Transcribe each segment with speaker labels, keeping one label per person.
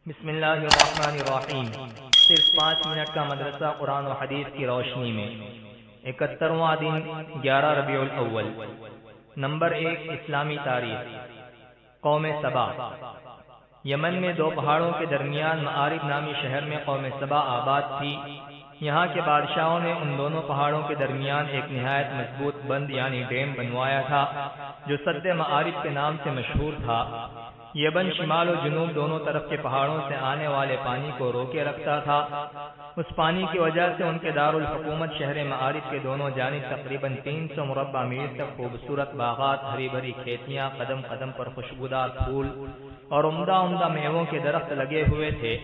Speaker 1: بسم اللہ الرحمن الرحیم۔ صرف 5 منٹ کا مدرسہ قرآن و حدیث کی روشنی میں 71واں دن 11 ربیع الاول۔ نمبر 1، اسلامی تاریخ۔ قوم سبا۔ یمن میں 2 پہاڑوں کے درمیان معارب نامی شہر میں قوم سبا آباد تھی۔ یہاں کے بادشاہوں نے ان دونوں پہاڑوں کے درمیان ایک نہایت مضبوط بند یعنی ڈیم بنوایا تھا جو سد معارب کے نام سے مشہور تھا۔ یہ بند شمال و جنوب دونوں طرف کے پہاڑوں سے آنے والے پانی کو روکے رکھتا تھا۔ اس پانی کی وجہ سے ان کے دارالحکومت شہر معارب کے دونوں جانب تقریباً 300 مربع میل تک خوبصورت باغات، ہری بھری کھیتیاں، قدم قدم پر خوشبودار پھول اور عمدہ عمدہ میووں کے درخت لگے ہوئے تھے۔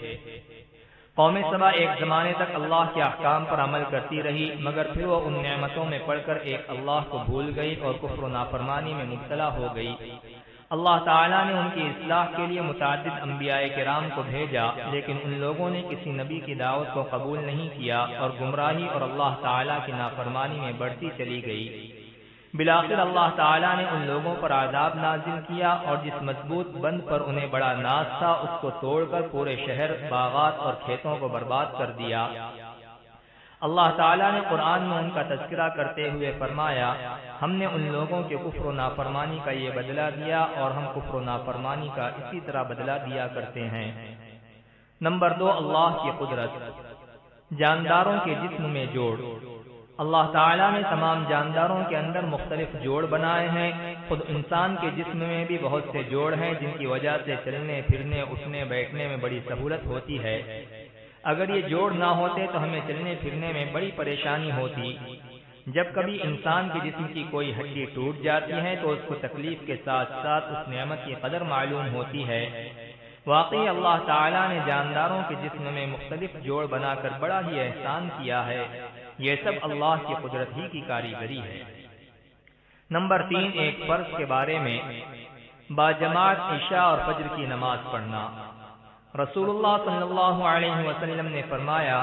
Speaker 1: قوم سبا ایک زمانے تک اللہ کے احکام پر عمل کرتی رہی، مگر پھر وہ ان نعمتوں میں پڑھ کر ایک اللہ کو بھول گئی اور کفر و نافرمانی میں مبتلا ہو گئی۔ اللہ تعالیٰ نے ان کی اصلاح کے لیے متعدد انبیاء کرام کو بھیجا، لیکن ان لوگوں نے کسی نبی کی دعوت کو قبول نہیں کیا اور گمراہی اور اللہ تعالیٰ کی نافرمانی میں بڑھتی چلی گئی۔ بالآخر اللہ تعالیٰ نے ان لوگوں پر عذاب نازل کیا اور جس مضبوط بند پر انہیں بڑا ناز تھا اس کو توڑ کر پورے شہر، باغات اور کھیتوں کو برباد کر دیا۔ اللہ تعالیٰ نے قرآن میں ان کا تذکرہ کرتے ہوئے فرمایا، ہم نے ان لوگوں کے کفر و نافرمانی کا یہ بدلہ دیا اور ہم کفر و نافرمانی کا اسی طرح بدلہ دیا کرتے ہیں۔ نمبر 2، اللہ کی قدرت۔ جانداروں کے جسم میں جوڑ۔ اللہ تعالیٰ نے تمام جانداروں کے اندر مختلف جوڑ بنائے ہیں۔ خود انسان کے جسم میں بھی بہت سے جوڑ ہیں جن کی وجہ سے چلنے پھرنے، اٹھنے بیٹھنے میں بڑی سہولت ہوتی ہے۔ اگر یہ جوڑ نہ ہوتے تو ہمیں چلنے پھرنے میں بڑی پریشانی ہوتی۔ جب کبھی انسان کے جسم کی کوئی ہڈی ٹوٹ جاتی ہے تو اس کو تکلیف کے ساتھ ساتھ اس نعمت کی قدر معلوم ہوتی ہے۔ واقعی اللہ تعالیٰ نے جانداروں کے جسم میں مختلف جوڑ بنا کر بڑا ہی احسان کیا ہے۔ یہ سب اللہ کی قدرت ہی کی کاریگری ہے۔ نمبر 3، ایک فرض کے بارے میں باجماعت عشاء اور فجر کی نماز پڑھنا۔ رسول اللہ صلی اللہ علیہ وسلم نے فرمایا،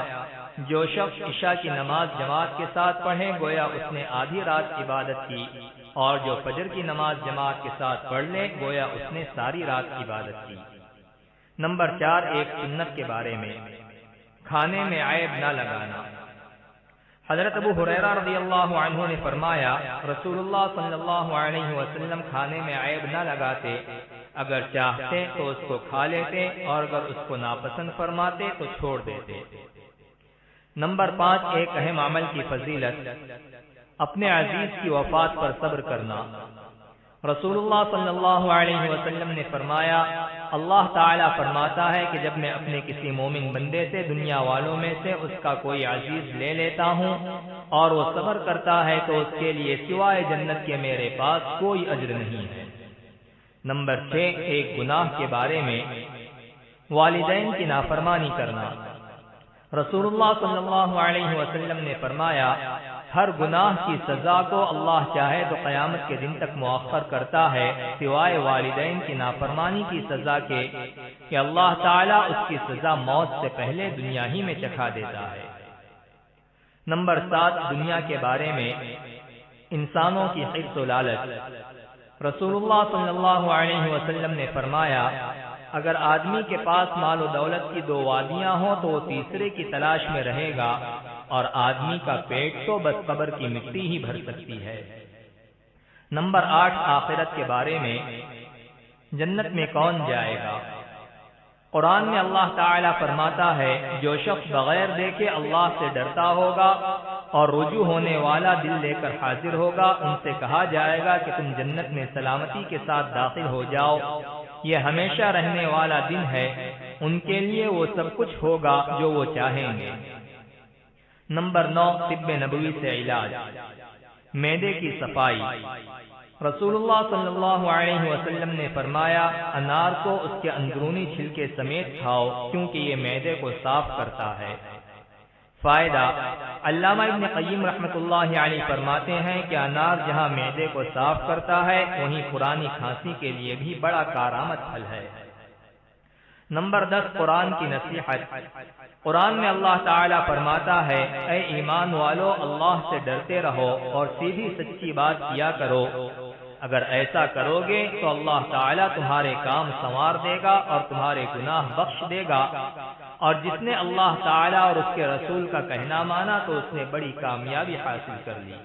Speaker 1: جو شخص عشاء کی نماز جماعت کے ساتھ پڑھے گویا اس نے آدھی رات عبادت کی، اور جو فجر کی نماز جماعت کے ساتھ پڑھ لے گویا اس نے ساری رات عبادت کی۔ نمبر 4، ایک سنت کے بارے میں کھانے میں عیب نہ لگانا۔ حضرت ابو ہریرہ رضی اللہ عنہ نے فرمایا، رسول اللہ صلی اللہ علیہ وسلم کھانے میں عیب نہ لگاتے، اگر چاہتے تو اس کو کھا لیتے اور اگر اس کو ناپسند فرماتے تو چھوڑ دیتے۔ نمبر 5، ایک اہم عمل کی فضیلت، اپنے عزیز کی وفات پر صبر کرنا۔ رسول اللہ صلی اللہ علیہ وسلم نے فرمایا، اللہ تعالیٰ فرماتا ہے کہ جب میں اپنے کسی مومن بندے سے دنیا والوں میں سے اس کا کوئی عزیز لے لیتا ہوں اور وہ صبر کرتا ہے تو اس کے لیے سوائے جنت کے میرے پاس کوئی اجر نہیں ہے۔ نمبر 6، ایک گناہ کے بارے میں والدین کی نافرمانی کرنا۔ رسول اللہ صلی اللہ علیہ وسلم نے فرمایا، ہر گناہ کی سزا کو اللہ چاہے تو قیامت کے دن تک مؤخر کرتا ہے، سوائے والدین کی نافرمانی کی سزا کے کہ اللہ تعالیٰ اس کی سزا موت سے پہلے دنیا ہی میں چکھا دیتا ہے۔ نمبر 7، دنیا کے بارے میں انسانوں کی حرص و لالچ۔ رسول اللہ صلی اللہ علیہ وسلم نے فرمایا، اگر آدمی کے پاس مال و دولت کی 2 وادیاں ہوں تو وہ تیسرے کی تلاش میں رہے گا، اور آدمی کا پیٹ تو بس قبر کی مٹی ہی بھر سکتی ہے۔ نمبر 8، آخرت کے بارے میں جنت میں کون جائے گا۔ قرآن میں اللہ تعالیٰ فرماتا ہے، جو شخص بغیر دیکھے اللہ سے ڈرتا ہوگا اور رجوع ہونے والا دل لے کر حاضر ہوگا، ان سے کہا جائے گا کہ تم جنت میں سلامتی کے ساتھ داخل ہو جاؤ، یہ ہمیشہ رہنے والا دن ہے، ان کے لیے وہ سب کچھ ہوگا جو وہ چاہیں گے۔ نمبر 9، طب نبوی سے علاج، معدے کی صفائی۔ رسول اللہ صلی اللہ علیہ وسلم نے فرمایا، انار کو اس کے اندرونی چھلکے سمیت کھاؤ کیونکہ یہ معدے کو صاف کرتا ہے۔ فائدہ، علامہ ابن قیم رحمۃ اللہ علیہ فرماتے ہیں کہ انار جہاں معدے کو صاف کرتا ہے وہیں پرانی کھانسی کے لیے بھی بڑا کارآمد پھل ہے۔ نمبر 10، قرآن کی نصیحت۔ قرآن میں اللہ تعالیٰ فرماتا ہے، اے ایمان والو اللہ سے ڈرتے رہو اور سیدھی سچی بات کیا کرو۔ اگر ایسا کرو گے تو اللہ تعالیٰ تمہارے کام سنوار دے گا اور تمہارے گناہ بخش دے گا، اور جس نے اللہ تعالیٰ اور اس کے رسول کا کہنا مانا تو اس نے بڑی کامیابی حاصل کر لی۔